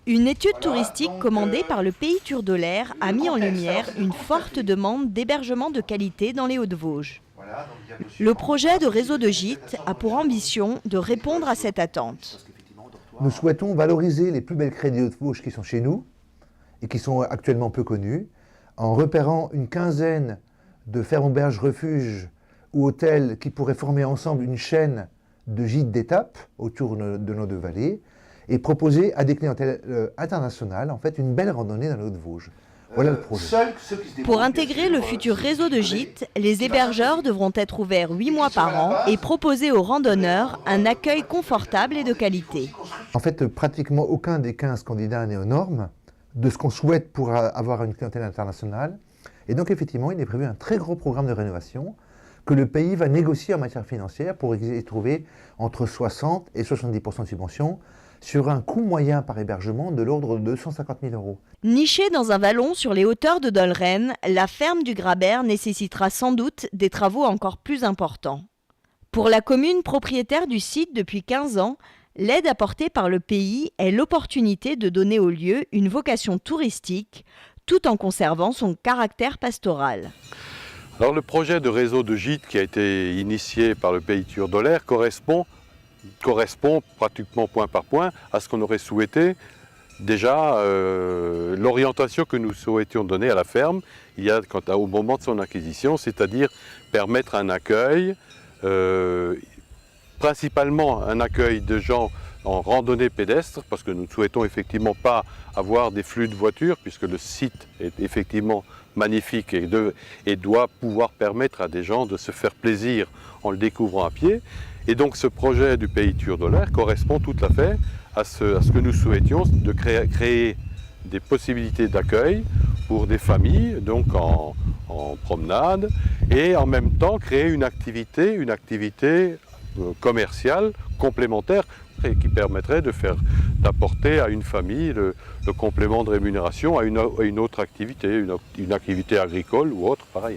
Une étude touristique commandée par le Pays Turdolaire a mis en lumière une forte demande d'hébergement de qualité dans les Hauts-de-Vosges. Le projet de réseau de gîtes a pour ambition de répondre à cette attente. Nous souhaitons valoriser les plus belles craies des Hauts-de-Vosges qui sont chez nous et qui sont actuellement peu connues, en repérant une quinzaine de fermes-auberges-refuges ou hôtels qui pourraient former ensemble une chaîne de gîtes d'étape autour de nos deux vallées et proposer à des clientèles internationales en fait, une belle randonnée dans les Hauts-de-Vosges. Voilà le projet. Pour intégrer le futur réseau de gîtes, les hébergeurs devront être ouverts 8 mois par an et proposer aux randonneurs un accueil confortable et de qualité. En fait, pratiquement aucun des 15 candidats n'est aux normes de ce qu'on souhaite pour avoir une clientèle internationale. Et donc, effectivement, il est prévu un très gros programme de rénovation que le pays va négocier en matière financière pour y trouver entre 60 et 70% de subventions sur un coût moyen par hébergement de l'ordre de 250 000 €. Nichée dans un vallon sur les hauteurs de Dolren, la ferme du Grabert nécessitera sans doute des travaux encore plus importants. Pour la commune propriétaire du site depuis 15 ans, l'aide apportée par le pays est l'opportunité de donner au lieu une vocation touristique, tout en conservant son caractère pastoral. Alors le projet de réseau de gîtes qui a été initié par le Pays Turdolaire correspond pratiquement point par point à ce qu'on aurait souhaité. Déjà, l'orientation que nous souhaitions donner à la ferme au moment de son acquisition, c'est-à-dire permettre un accueil, principalement un accueil de gens en randonnée pédestre, parce que nous ne souhaitons effectivement pas avoir des flux de voitures, puisque le site est effectivement magnifique et doit pouvoir permettre à des gens de se faire plaisir en le découvrant à pied. Et donc ce projet du Pays Turdolaire correspond tout à fait à ce que nous souhaitions, de créer des possibilités d'accueil pour des familles, donc en promenade, et en même temps créer une activité commerciale complémentaire qui permettrait d'apporter à une famille le complément de rémunération à une autre activité, une activité agricole ou autre par ailleurs.